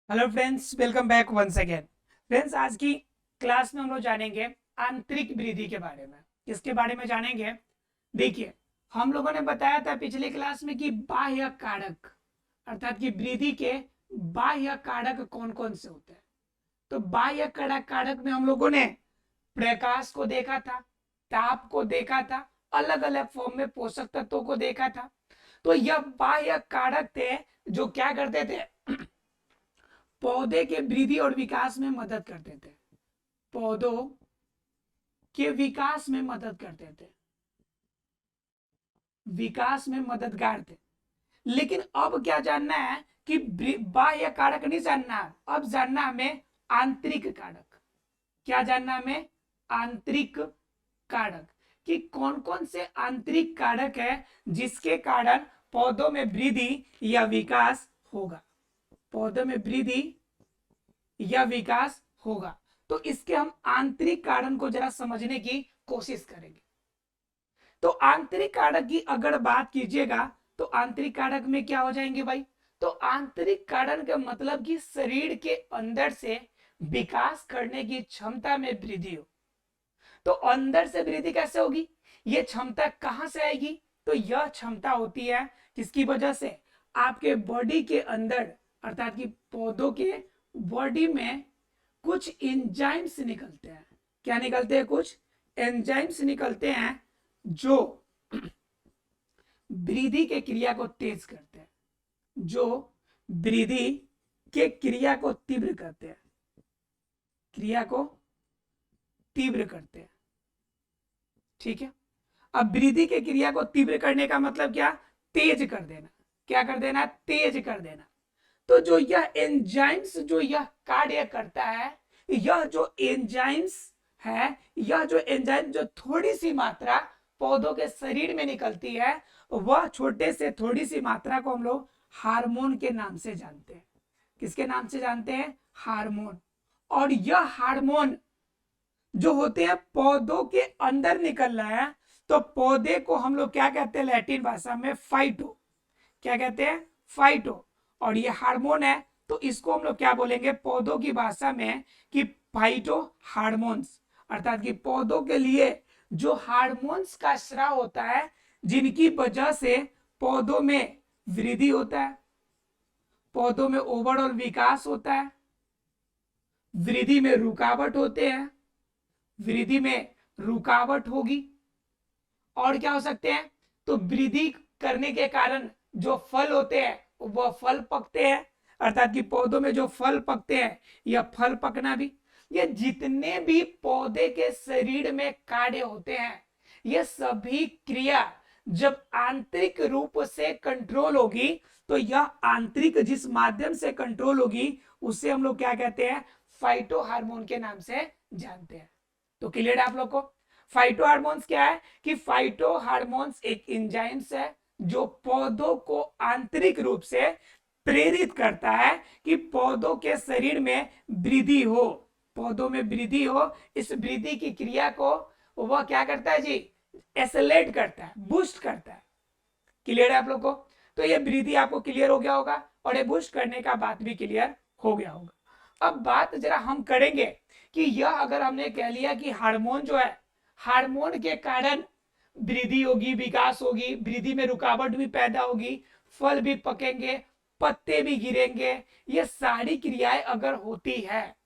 Hello friends, welcome back once again. Friends, आज की class में हम लोग जानेंगे आंतरिक वृद्धि के बारे में। किसके बारे में जानेंगे? देखिए, हम लोगों ने बताया था पिछली क्लास में कि बाह्य कारक अर्थात कि वृद्धि के बाह्य कारक कौन कौन से होते हैं। तो बाह्य कारक कारक में हम लोगों ने प्रकाश को देखा था, ताप को देखा था, अलग अलग फॉर्म में पोषक तत्वों को देखा था। तो यह बाह्य कारक थे जो क्या करते थे? पौधे के वृद्धि और विकास में मदद करते थे। पौधों के विकास में मदद करते थे, विकास में मददगार थे। लेकिन अब क्या जानना है कि बाह्य कारक नहीं जानना, अब जानना हमें आंतरिक कारक। क्या जानना हमें? आंतरिक कारक कि कौन कौन से आंतरिक कारक है जिसके कारण पौधों में वृद्धि या विकास होगा। पौधों में वृद्धि या विकास होगा। तो इसके हम आंतरिक कारण को जरा समझने की कोशिश करेंगे। तो आंतरिक कारक की अगर बात कीजिएगा तो आंतरिक कारक में क्या हो जाएंगे भाई? तो आंतरिक कारण का मतलब कि शरीर के अंदर से विकास करने की क्षमता में वृद्धि हो। तो अंदर से वृद्धि कैसे होगी? ये क्षमता कहां से आएगी? तो यह क्षमता होती है किसकी वजह से? आपके बॉडी के अंदर अर्थात कि पौधों के बॉडी में कुछ एंजाइम्स निकलते हैं। क्या निकलते हैं? कुछ एंजाइम्स निकलते हैं जो वृद्धि के क्रिया को तेज करते हैं, जो वृद्धि के क्रिया को तीव्र करते हैं, क्रिया को तीव्र करते हैं। ठीक है। अब वृद्धि के क्रिया को तीव्र करने का मतलब क्या? तेज कर देना। क्या कर देना? तेज कर देना। तो जो यह एंजाइम्स जो यह कार्य करता है, यह जो एंजाइम्स है, यह जो एंजाइम जो थोड़ी सी मात्रा पौधों के शरीर में निकलती है, वह छोटे से थोड़ी सी मात्रा को हम लोग हार्मोन के नाम से जानते हैं। किसके नाम से जानते हैं? हार्मोन। और यह हार्मोन जो होते हैं पौधों के अंदर निकल रहा है, तो पौधे को हम लोग क्या कहते हैं लैटिन भाषा में? फाइटो। क्या कहते हैं? फाइटो। और ये हार्मोन है तो इसको हम लोग क्या बोलेंगे पौधों की भाषा में? कि फाइटो हार्मोन्स। अर्थात कि पौधों के लिए जो हार्मोन्स का स्राव होता है, जिनकी वजह से पौधों में वृद्धि होता है, पौधों में ओवरऑल विकास होता है, वृद्धि में रुकावट होते हैं, वृद्धि में रुकावट होगी। और क्या हो सकते हैं? तो वृद्धि करने के कारण जो फल होते हैं वह फल पकते हैं। अर्थात कि पौधों में जो फल पकते हैं, यह फल पकना भी, ये जितने भी पौधे के शरीर में कार्य होते हैं, ये सभी क्रिया जब आंतरिक रूप से कंट्रोल होगी, तो यह आंतरिक जिस माध्यम से कंट्रोल होगी उसे हम लोग क्या कहते हैं? फाइटो हार्मोन के नाम से जानते हैं। तो क्लियर है आप लोग को? फाइटो हार्मोन्स क्या है? कि फाइटो हार्मोन्स एक एंजाइम्स है जो पौधों को आंतरिक रूप से प्रेरित करता है कि पौधों के शरीर में वृद्धि हो, पौधों में वृद्धि हो। इस वृद्धि की क्रिया को वह क्या करता है जी? एसेलेट करता है, बूस्ट करता है। क्लियर है आप लोग को? तो ये वृद्धि आपको क्लियर हो गया होगा और ये बूस्ट करने का बात भी क्लियर हो गया होगा। अब बात जरा हम करेंगे कि यह अगर हमने कह लिया कि हार्मोन जो है, हार्मोन के कारण वृद्धि होगी, विकास होगी, वृद्धि में रुकावट भी पैदा होगी, फल भी पकेंगे, पत्ते भी गिरेंगे, ये सारी क्रियाएं अगर होती है,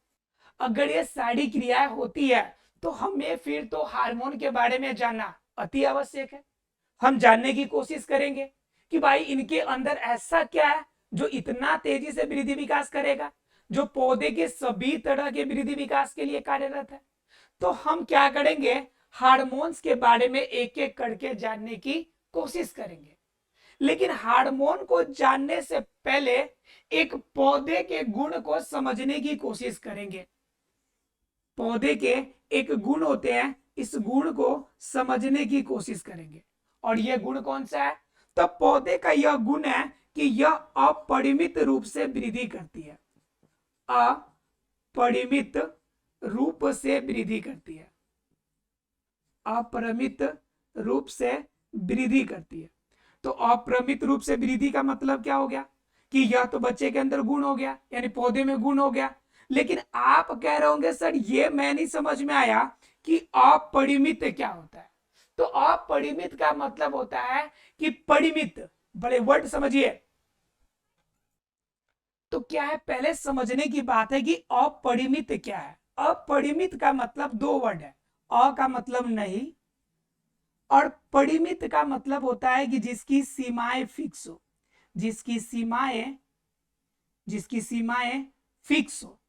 अगर ये सारी क्रियाएं होती है, तो हमें फिर तो हार्मोन के बारे में जानना अति आवश्यक है। हम जानने की कोशिश करेंगे कि भाई इनके अंदर ऐसा क्या है जो इतना तेजी से वृद्धि विकास करेगा, जो पौधे के सभी तरह के वृद्धि विकास के लिए कार्यरत है। तो हम क्या करेंगे? हार्मोन्स के बारे में एक एक करके जानने की कोशिश करेंगे। लेकिन हार्मोन को जानने से पहले एक पौधे के गुण को समझने की कोशिश करेंगे। पौधे के एक गुण होते हैं, इस गुण को समझने की कोशिश करेंगे। और यह गुण कौन सा है? तो पौधे का यह गुण है कि यह अपरिमित रूप से वृद्धि करती है, अपरिमित रूप से वृद्धि करती है, अपरिमित रूप से वृद्धि करती है। तो अपरिमित रूप से वृद्धि का मतलब क्या हो गया? कि यह तो बच्चे के अंदर गुण हो गया, यानी पौधे में गुण हो गया। लेकिन आप कह रहे होंगे सर ये मैं नहीं समझ में आया कि अपरिमित क्या होता है। तो अपरिमित का मतलब होता है कि परिमित, बड़े वर्ड समझिए। तो क्या है, पहले समझने की बात है कि अपरिमित क्या है। अपरिमित का मतलब दो वर्ड है, अ का मतलब नहीं और परिमित का मतलब होता है कि जिसकी सीमाएं फिक्स हो, जिसकी सीमाएं फिक्स हो।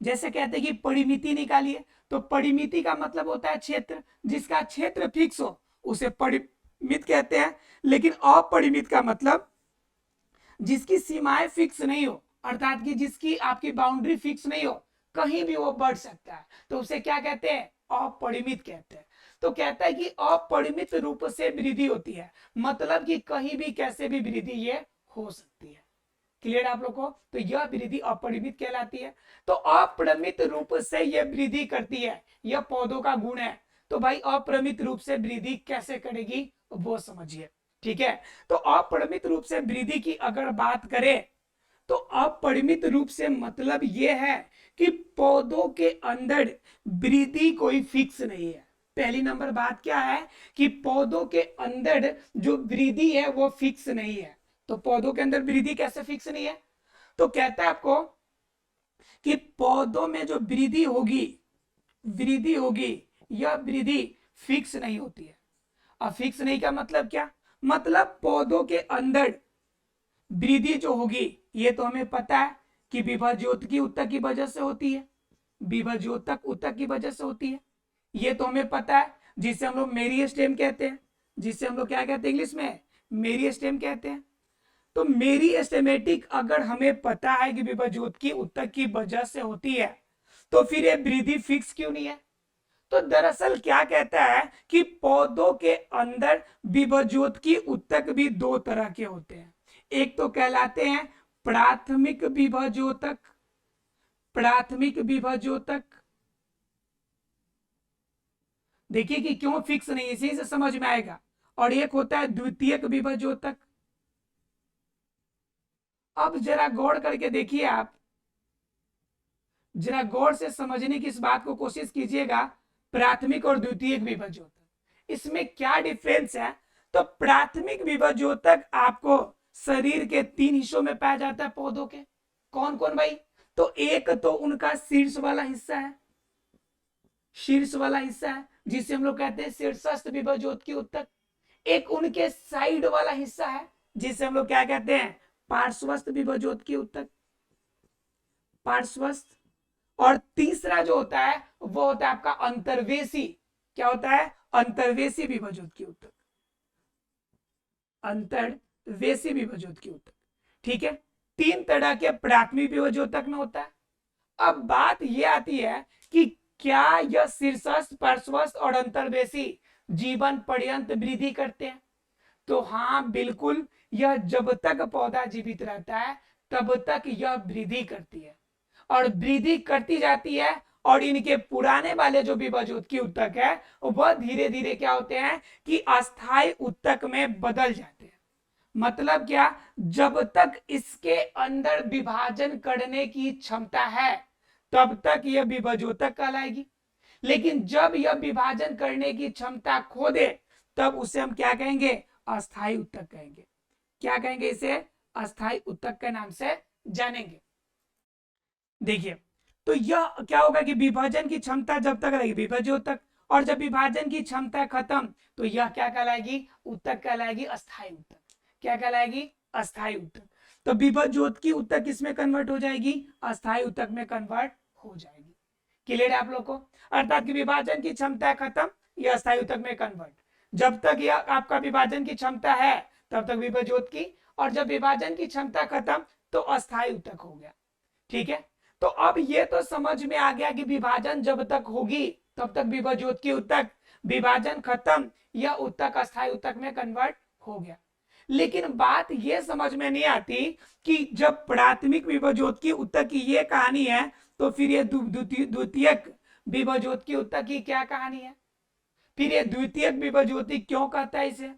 जैसे कहते हैं कि परिमिति निकालिए, तो परिमिति का मतलब होता है क्षेत्र, जिसका क्षेत्र फिक्स हो उसे परिमित कहते हैं। लेकिन अपरिमित का मतलब जिसकी सीमाएं फिक्स नहीं हो, अर्थात कि जिसकी आपकी बाउंड्री फिक्स नहीं हो, कहीं भी वो बढ़ सकता है, तो उसे क्या कहते हैं, अपरिमित कहते हैं। तो कहता है कि अपरिमित रूप से वृद्धि होती है, मतलब कि कहीं भी कैसे भी वृद्धि ये हो सकती है। क्लियर आप लोग को, तो यह वृद्धि अपरिमित कहलाती है। तो अपरिमित रूप से यह वृद्धि करती है, यह पौधों का गुण है। तो भाई अपरिमित रूप से वृद्धि कैसे करेगी वो समझिए, ठीक है। तो अपरिमित रूप से वृद्धि की अगर बात करें तो अपरिमित रूप से मतलब यह है कि पौधों के अंदर वृद्धि कोई फिक्स नहीं है। पहली नंबर बात क्या है कि पौधों के अंदर जो वृद्धि है वो फिक्स नहीं है। तो पौधों के अंदर वृद्धि कैसे फिक्स नहीं है, तो कहता है आपको कि पौधों में जो वृद्धि होगी यह वृद्धि फिक्स नहीं होती है। अब फिक्स नहीं का मतलब क्या, मतलब पौधों के अंदर वृद्धि जो होगी ये तो हमें पता है कि विभाज्योतकी ऊतक की वजह से होती है, विभाज्योतक ऊतक की वजह से होती है, ये तो हमें पता है, जिसे हम लोग मेरिस्टेम कहते हैं, जिसे हम लोग क्या कहते हैं इंग्लिश में, मेरिस्टेम कहते हैं। तो मेरिस्टेमेटिक अगर हमें पता है कि विभाज्योतकी ऊतक की वजह से होती है, तो फिर ये वृद्धि फिक्स क्यों नहीं है। तो दरअसल क्या कहता है कि पौधों के अंदर विभाज्योतकी ऊतक भी दो तरह के होते हैं। एक तो कहलाते हैं प्राथमिक विभाज्योतक, प्राथमिक विभाज्योतक, देखिए कि क्यों फिक्स नहीं, इसी से समझ में आएगा। और एक होता है द्वितीयक विभाज्योतक। अब जरा गौर करके देखिए, आप जरा गौर से समझने की इस बात को कोशिश कीजिएगा, प्राथमिक और द्वितीयक विभाज्योतक इसमें क्या डिफरेंस है। तो प्राथमिक विभाज्योतक आपको शरीर के 3 हिस्सों में पाया जाता है पौधों के। कौन कौन भाई, तो एक तो उनका शीर्ष वाला हिस्सा है, शीर्ष वाला हिस्सा है जिसे हम लोग कहते हैं शीर्षस्थ विभाज्योतकी ऊतक। एक उनके साइड वाला हिस्सा है जिसे हम लोग क्या कहते हैं, पार्श्वस्थ विभाज्योतकी ऊतक, पार्श्वस्थ। और तीसरा जो होता है वो होता है आपका अंतर्वेशी, क्या होता है, अंतर्वेशी विभाज्योतकी ऊतक, अंतर्वेशी विभाज्योतकी ऊतक, ठीक है। 3 तरह के प्राथमिक विभाज्योतक में होता है। अब बात ये आती है कि क्या यह शीर्षस्थ, पार्श्वस्थ और अंतर्वेशी जीवन पर्यंत वृद्धि करते हैं। तो हाँ बिल्कुल, यह जब तक पौधा जीवित रहता है तब तक यह वृद्धि करती है और वृद्धि करती जाती है। और इनके पुराने वाले जो विभाज्योतकी ऊतक है वह धीरे धीरे क्या होते हैं कि अस्थायी ऊतक में बदल जाते हैं। मतलब क्या, जब तक इसके अंदर विभाजन करने की क्षमता है तब तक यह विभाज्योतक कहलाएगी। लेकिन जब यह विभाजन करने की क्षमता खो दे तब उसे हम क्या कहेंगे, अस्थायी ऊतक कहेंगे। क्या कहेंगे, इसे अस्थायी ऊतक के नाम से जानेंगे। देखिए, तो यह क्या होगा कि विभाजन की क्षमता जब तक रहेगी विभाज्योतक, और जब विभाजन की क्षमता खत्म तो यह क्या कहलाएगी, ऊतक कहलाएगी, अस्थायी ऊतक। क्या कहलाएगी, अस्थायी ऊतक। तो विभाज्योतकी ऊतक किसमें कन्वर्ट हो जाएगी, अस्थायी ऊतक में कन्वर्ट हो जाएगी। क्लियर है आप लोग को, अर्थात कि विभाजन की क्षमता खत्म, यह अस्थायी ऊतक में कन्वर्ट। जब तक यह आपका विभाजन की क्षमता है तब तक विभाज्योतकी, और जब विभाजन की क्षमता खत्म तो अस्थायी ऊतक हो गया, ठीक है। तो अब ये तो समझ में आ गया कि विभाजन जब तक होगी तब तक विभाज्योतकी ऊतक, विभाजन खत्म यह ऊतक अस्थायी ऊतक में कन्वर्ट हो गया। लेकिन बात यह समझ में नहीं आती कि जब प्राथमिक विभाज्योतकी ऊतक की ये कहानी है तो फिर ये द्वितीयक विभाज्योतकी ऊतक की क्या कहानी है, फिर ये द्वितीयक विभाज्योति क्यों कहता है इसे।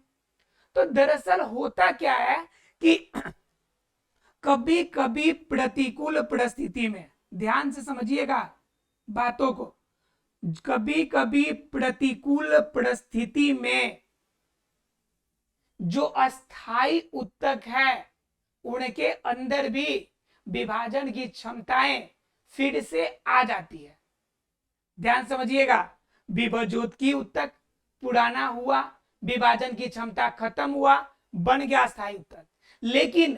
तो दरअसल होता क्या है कि कभी कभी प्रतिकूल परिस्थिति में, ध्यान से समझिएगा बातों को, कभी कभी प्रतिकूल परिस्थिति में जो अस्थाई ऊतक है उनके अंदर भी विभाजन की क्षमताएं फिर से आ जाती है। ध्यान समझिएगा, विभज्योतकी ऊतक पुराना हुआ, विभाजन की क्षमता खत्म हुआ, बन गया अस्थाई ऊतक, लेकिन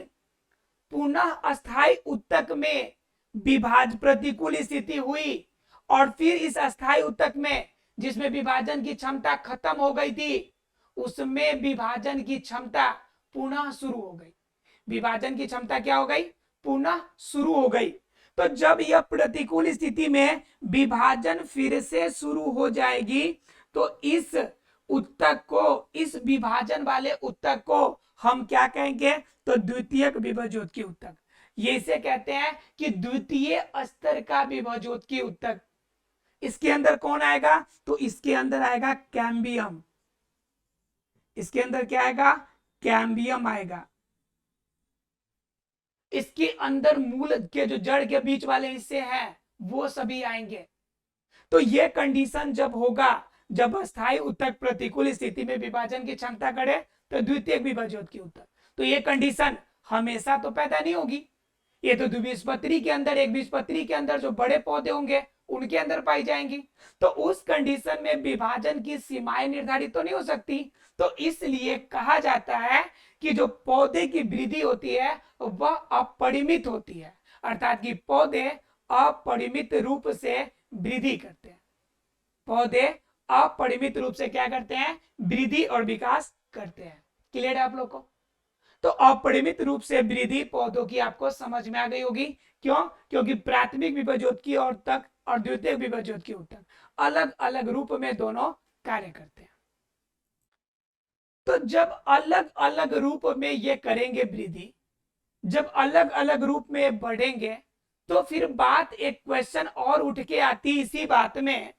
पुनः अस्थाई ऊतक में प्रतिकूल स्थिति हुई और फिर इस अस्थाई ऊतक में जिसमें विभाजन की क्षमता खत्म हो गई थी उसमें विभाजन की क्षमता पुनः शुरू हो गई। विभाजन की क्षमता क्या हो गई? पुनः शुरू हो गई। तो जब यह प्रतिकूल स्थिति में विभाजन फिर से शुरू हो जाएगी तो इस ऊतक को, इस विभाजन वाले ऊतक को हम क्या कहेंगे? तो द्वितीयक विभज्योतकी ऊतक। ये इसे कहते हैं कि द्वितीय स्तर का विभज्योतकी ऊतक। इसके अंदर कौन आएगा? तो इसके अंदर आएगा कैम्बियम। इसके अंदर क्या आएगा? कैम्बियम आएगा। इसके अंदर मूल के जो जड़ के बीच वाले हिस्से हैं वो सभी आएंगे। तो ये कंडीशन जब होगा, जब अस्थायी ऊतक प्रतिकूल स्थिति में विभाजन की क्षमता करे तो द्वितीयक विभज्योतकी ऊतक, तो ये कंडीशन हमेशा तो पैदा नहीं होगी। ये तो द्विबीजपत्री के अंदर, एक बीजपत्री के अंदर जो बड़े पौधे होंगे उनके अंदर पाई जाएंगी। तो उस कंडीशन में विभाजन की सीमाएं निर्धारित तो नहीं हो सकती। तो इसलिए कहा जाता है कि जो पौधे की वृद्धि होती है वह अपरिमित होती है, अर्थात कि पौधे अपरिमित रूप से वृद्धि करते हैं। पौधे अपरिमित रूप से क्या करते हैं? वृद्धि और विकास करते हैं। क्लियर है आप लोग को? तो अपरिमित रूप से वृद्धि पौधों की आपको समझ में आ गई होगी। क्यों? क्योंकि प्राथमिक विभज्योतकी और तक और द्वितीयक विभज्योतकी ऊतक अलग अलग रूप में दोनों कार्य करते हैं। तो जब अलग अलग रूप में ये करेंगे वृद्धि, जब अलग अलग रूप में बढ़ेंगे, तो फिर बात, एक क्वेश्चन और उठ के आती इसी बात में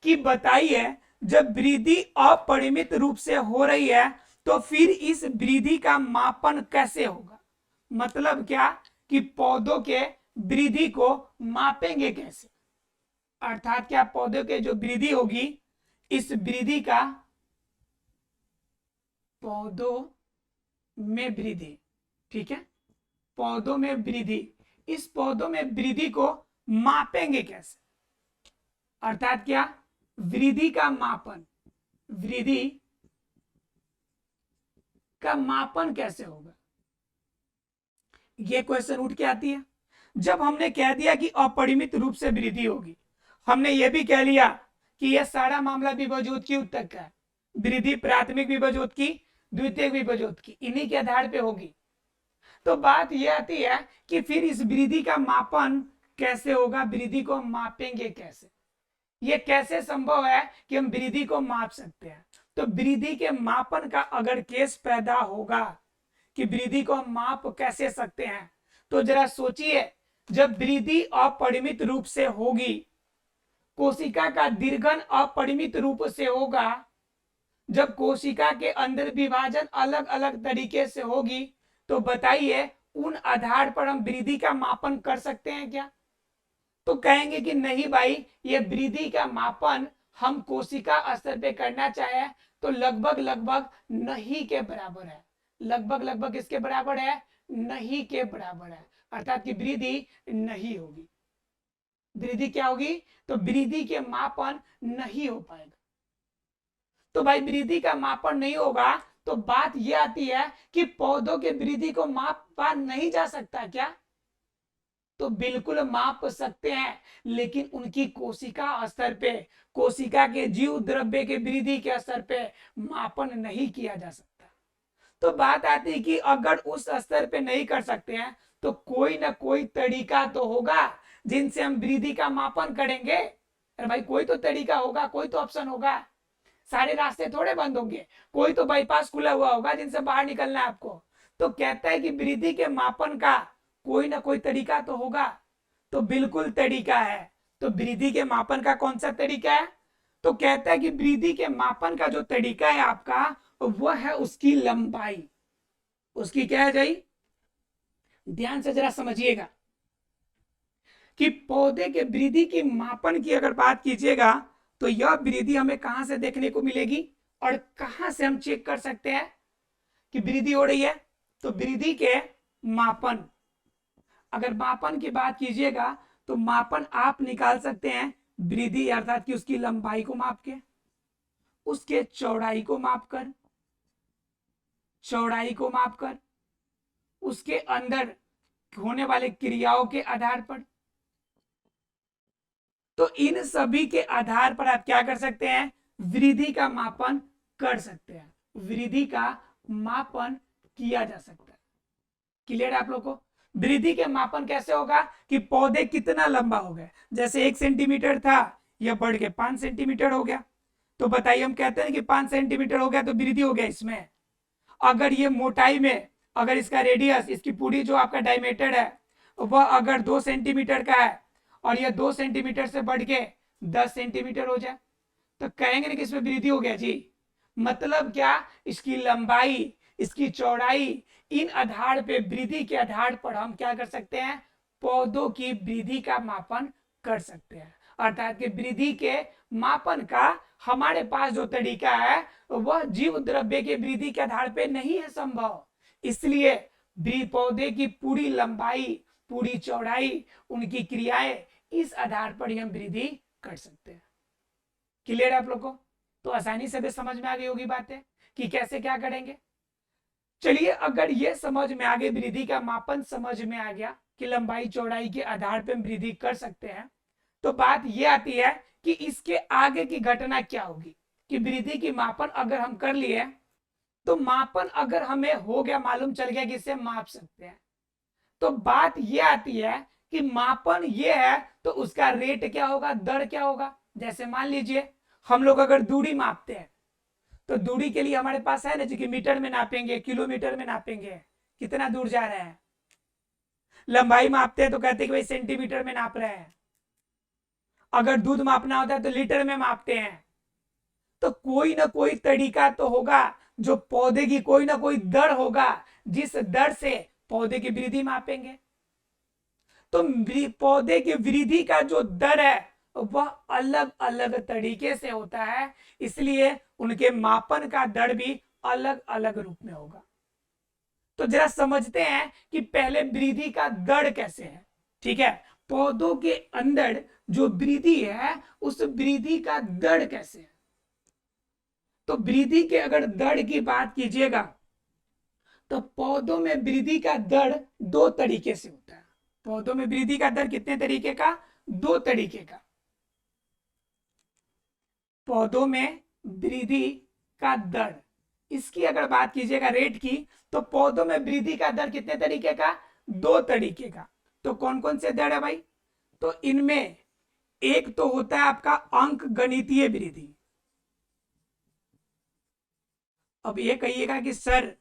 कि बताइए जब वृद्धि अपरिमित रूप से हो रही है तो फिर इस वृद्धि का मापन कैसे होगा? मतलब क्या कि पौधों के वृद्धि को मापेंगे कैसे? अर्थात क्या पौधों के जो वृद्धि होगी, इस वृद्धि का, पौधों में वृद्धि, ठीक है, पौधों में वृद्धि, इस पौधों में वृद्धि को मापेंगे कैसे? अर्थात क्या? वृद्धि का मापन, वृद्धि का मापन कैसे होगा? ये क्वेश्चन उठ के आती है। जब हमने कह दिया कि अपरिमित रूप से वृद्धि होगी, हमने ये भी कह लिया कि यह सारा मामला विभज्योतकी ऊतक का है। वृद्धि प्राथमिक विभज्योतकी, द्वितीयक विभज्योतकी, इन्हीं के आधार पे होगी। तो बात यह आती है कि फिर इस वृद्धि का मापन कैसे होगा? वृद्धि को मापेंगे कैसे? ये कैसे संभव है कि हम वृद्धि को माप सकते हैं? तो वृद्धि के मापन का अगर केस पैदा होगा कि वृद्धि को हम माप कैसे सकते हैं, तो जरा सोचिए, जब वृद्धि अपरिमित रूप से होगी, कोशिका का दीर्घन अपरिमित रूप से होगा, जब कोशिका के अंदर विभाजन अलग अलग तरीके से होगी, तो बताइए उन आधार पर हम वृद्धि का मापन कर सकते हैं क्या? तो कहेंगे कि नहीं भाई, ये वृद्धि का मापन हम कोशिका स्तर पे करना चाहे तो लगभग लगभग नहीं के बराबर है। लगभग लगभग किसके बराबर है? नहीं के बराबर है, अर्थात कि वृद्धि नहीं होगी। वृद्धि क्या होगी? तो वृद्धि के मापन नहीं हो पाएगा। तो भाई वृद्धि का मापन नहीं होगा तो बात यह आती है कि पौधों के वृद्धि को मापा नहीं जा सकता क्या? तो बिल्कुल माप सकते हैं, लेकिन उनकी कोशिका स्तर पे, कोशिका के जीव द्रव्य के वृद्धि के स्तर पे मापन नहीं किया जा सकता। तो बात आती है कि अगर उस स्तर पे नहीं कर सकते हैं तो कोई ना कोई तरीका तो होगा जिनसे हम वृद्धि का मापन करेंगे। अरे भाई कोई तो तरीका होगा, कोई तो ऑप्शन होगा। सारे रास्ते थोड़े बंद होंगे, कोई तो बाईपास खुला हुआ होगा जिनसे बाहर निकलना है आपको। तो कहता है कि वृद्धि के मापन का कोई ना कोई तरीका तो होगा। तो बिल्कुल तरीका है। तो वृद्धि के मापन का कौन सा तरीका है? तो कहता है कि वृद्धि के मापन का जो तरीका है आपका, वह है उसकी लंबाई। उसकी क्या है भाई? ध्यान से जरा समझिएगा कि पौधे के वृद्धि की मापन की अगर बात कीजिएगा तो यह वृद्धि हमें कहां से देखने को मिलेगी और कहां से हम चेक कर सकते हैं कि वृद्धि हो रही है। तो वृद्धि के मापन, अगर मापन की बात कीजिएगा तो मापन आप निकाल सकते हैं वृद्धि अर्थात कि उसकी लंबाई को माप के, उसके चौड़ाई को मापकर, उसके अंदर होने वाले क्रियाओं के आधार पर। तो इन सभी के आधार पर आप क्या कर सकते हैं, वृद्धि का मापन कर सकते हैं, वृद्धि का मापन किया जा सकता है। क्लियर है आप लोग को। वृद्धि के मापन कैसे होगा कि पौधे कितना लंबा हो गए, जैसे 1 सेंटीमीटर था यह बढ़ के 5 सेंटीमीटर हो गया, तो बताइए हम कहते हैं कि 5 सेंटीमीटर हो गया तो वृद्धि हो गया इसमें। अगर ये मोटाई में, अगर इसका रेडियस, इसकी पूरी जो आपका डायमीटर है वह अगर 2 सेंटीमीटर का है और यह 2 सेंटीमीटर से बढ़ के 10 सेंटीमीटर हो जाए तो कहेंगे ना कि इसमें वृद्धि हो गया जी। मतलब क्या, इसकी लंबाई, इसकी चौड़ाई, इन आधार पे, वृद्धि के आधार पर हम क्या कर सकते हैं, पौधों की वृद्धि का मापन कर सकते हैं। अर्थात कि वृद्धि के मापन का हमारे पास जो तरीका है वह जीव द्रव्य के वृद्धि के आधार पे नहीं है संभव, इसलिए पौधे की पूरी लंबाई, पूरी चौड़ाई, उनकी क्रियाएं, इस आधार पर ही हम वृद्धि कर सकते हैं। क्लियर है आप लोग को। तो आसानी से भी समझ में आ गई होगी बातें कि कैसे क्या करेंगे। चलिए, अगर ये समझ में आ गई, वृद्धि का मापन समझ में आ गया कि लंबाई चौड़ाई के आधार पर हम वृद्धि कर सकते हैं, तो बात ये आती है कि इसके आगे की घटना क्या होगी कि वृद्धि की मापन अगर हम कर लिए तो मापन अगर हमें हो गया, मालूम चल गया कि इसे माप सकते हैं, तो बात ये आती है कि मापन ये है तो उसका रेट क्या होगा, दर क्या होगा। जैसे मान लीजिए हम लोग अगर दूरी मापते हैं तो दूरी के लिए हमारे पास है ना जी कि मीटर में नापेंगे, किलोमीटर में नापेंगे, कितना दूर जा रहे हैं। लंबाई मापते हैं तो कहते हैं कि भाई सेंटीमीटर में नाप रहे हैं। अगर दूध मापना होता है तो लीटर में मापते हैं। तो कोई ना कोई तरीका तो होगा, जो पौधे की कोई ना कोई दर होगा जिस दर से पौधे की वृद्धि मापेंगे। तो पौधे की वृद्धि का जो दर है वह अलग अलग तरीके से होता है, इसलिए उनके मापन का दर भी अलग अलग रूप में होगा। तो जरा समझते हैं कि पहले वृद्धि का दर कैसे है। ठीक है, पौधों के अंदर जो वृद्धि है उस वृद्धि का दर कैसे है। तो वृद्धि के अगर दर की बात कीजिएगा तो पौधों में वृद्धि का दर 2 तरीके से होता है। पौधों में वृद्धि का दर कितने तरीके का, 2 तरीके का। पौधों में वृद्धि का दर, इसकी अगर बात कीजिएगा रेट की, तो पौधों में वृद्धि का दर कितने तरीके का, 2 तरीके का। तो कौन कौन से दर है भाई, तो इनमें एक तो होता है आपका अंक गणितीय वृद्धि। अब ये कहिएगा कि सर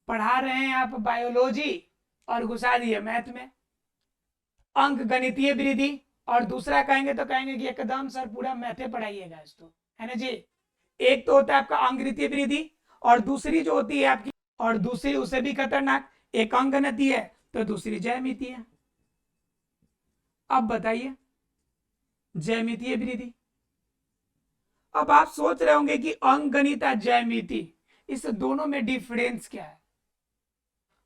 पढ़ा रहे हैं आप बायोलॉजी और घुसा दिए मैथ में, अंक गणितीय वृद्धि, और दूसरा कहेंगे तो कहेंगे कि एकदम सर पूरा मैथे पढ़ाइएगा इसको, है ना जी। एक तो होता है आपका अंक गणितीय वृद्धि और दूसरी जो होती है आपकी, और दूसरी उससे भी खतरनाक, एक अंक गणितीय है तो दूसरी ज्यामितीय है। अब बताइए ज्यामितीय वृद्धि। अब आप सोच रहे होंगे कि अंकगणित और ज्यामिति, इस दोनों में डिफरेंस क्या है।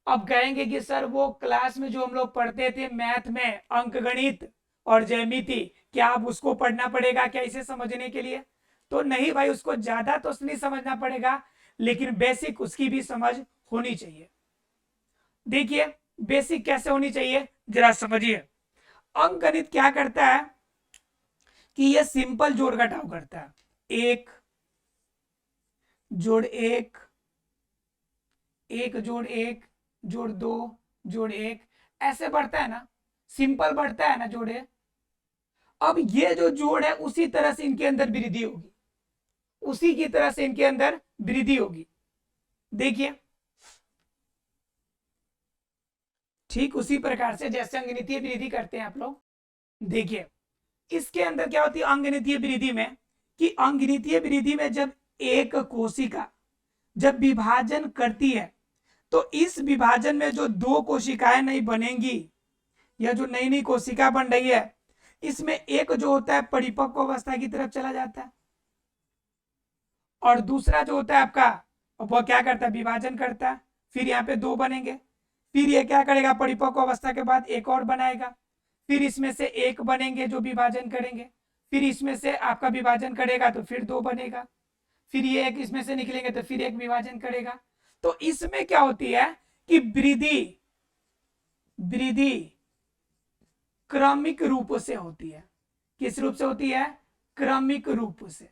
अब कहेंगे कि सर वो क्लास में जो हम लोग पढ़ते थे मैथ में अंकगणित और ज्यामिति, क्या आप उसको पढ़ना पड़ेगा क्या इसे समझने के लिए। तो नहीं भाई, उसको ज्यादा तो नहीं समझना पड़ेगा, लेकिन बेसिक उसकी भी समझ होनी चाहिए। देखिए बेसिक कैसे होनी चाहिए जरा समझिए। अंकगणित क्या करता है कि यह सिंपल जोड़ घटाव करता है, 1 जोड़ 1, 1 जोड़ 1 जोड़ 2 जोड़ 1, ऐसे बढ़ता है ना, सिंपल बढ़ता है ना जोड़े। अब ये जो जोड़ है उसी तरह से इनके अंदर वृद्धि होगी, उसी की तरह से इनके अंदर वृद्धि होगी। देखिए ठीक उसी प्रकार से जैसे अंगणितीय वृद्धि करते हैं आप लोग। देखिए इसके अंदर क्या होती है अंगणितीय वृद्धि में, कि अंगणितीय वृद्धि में जब एक कोशिका जब विभाजन करती है तो इस विभाजन में जो दो कोशिकाएं नहीं बनेंगी या जो नई नई कोशिका बन रही है, इसमें एक जो होता है परिपक्व अवस्था की तरफ चला जाता है और दूसरा जो होता है आपका वो क्या करता है, विभाजन करता है। फिर यहाँ पे दो बनेंगे, फिर ये क्या करेगा, परिपक्व अवस्था के बाद एक और बनाएगा, फिर इसमें से एक बनेंगे जो विभाजन करेंगे, फिर इसमें से आपका विभाजन करेगा तो फिर दो बनेगा, फिर ये एक इसमें से निकलेंगे तो फिर एक विभाजन करेगा। तो इसमें क्या होती है कि वृद्धि वृद्धि क्रमिक रूप से होती है। किस रूप से होती है, क्रमिक रूप से।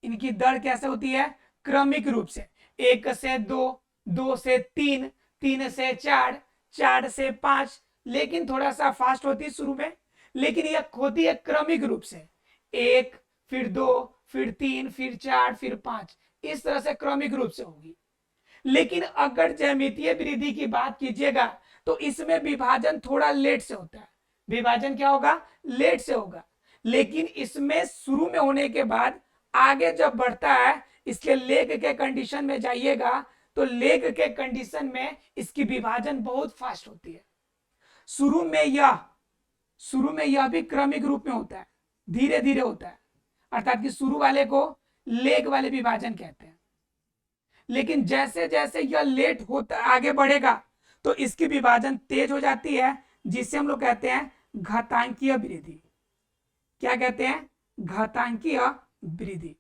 इनकी दर कैसे होती है, क्रमिक रूप से। 1 से 2, 2 से 3, 3 से 4, 4 से 5, लेकिन थोड़ा सा फास्ट होती है शुरू में, लेकिन यह होती है क्रमिक रूप से। 1 फिर 2 फिर 3 फिर 4 फिर 5, इस तरह से क्रमिक रूप से होगी। लेकिन अगर ज्यामितीय वृद्धि की बात कीजिएगा तो इसमें विभाजन थोड़ा लेट से होता है। विभाजन क्या होगा, लेट से होगा, लेकिन इसमें शुरू में होने के बाद आगे जब बढ़ता है, इसके लेग के कंडीशन में जाइएगा तो लेग के कंडीशन में इसकी विभाजन बहुत फास्ट होती है। शुरू में यह भी क्रमिक रूप में होता है, धीरे धीरे होता है, अर्थात कि शुरू वाले को लेग वाले विभाजन कहते हैं। लेकिन जैसे जैसे यह लेट होता आगे बढ़ेगा तो इसकी विभाजन तेज हो जाती है, जिसे हम लोग कहते हैं घातांकीय वृद्धि। क्या कहते हैं, घातांकीय वृद्धि।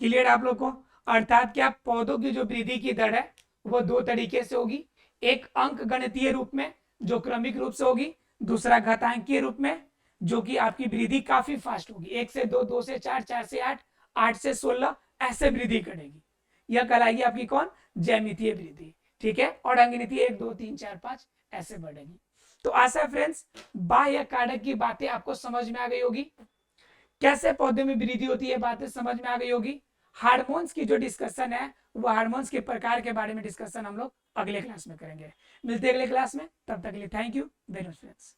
क्लियर आप लोग को, अर्थात क्या पौधों की जो वृद्धि की दर है वो दो तरीके से होगी, एक अंक गणितीय रूप में जो क्रमिक रूप से होगी, दूसरा घातांकीय रूप में जो कि आपकी वृद्धि काफी फास्ट होगी। 1 से 2, 2 से 4, 4 से 8, 8 से 16 ऐसे वृद्धि करेगी। यह कहलाएगी आपकी कौन, ज्यामितीय वृद्धि। ठीक है, और अंगनीति 1, 2, 3, 4, 5 ऐसे बढ़ेगी। तो आशा है फ्रेंड्स बाह्य कारक की बातें आपको समझ में आ गई होगी, कैसे पौधे में वृद्धि होती है बातें समझ में आ गई होगी। हार्मोन्स की जो डिस्कशन है वो हार्मोन्स के प्रकार के बारे में डिस्कशन हम लोग अगले क्लास में करेंगे। मिलते हैं अगले क्लास में, तब तक के लिए thank you very much friends.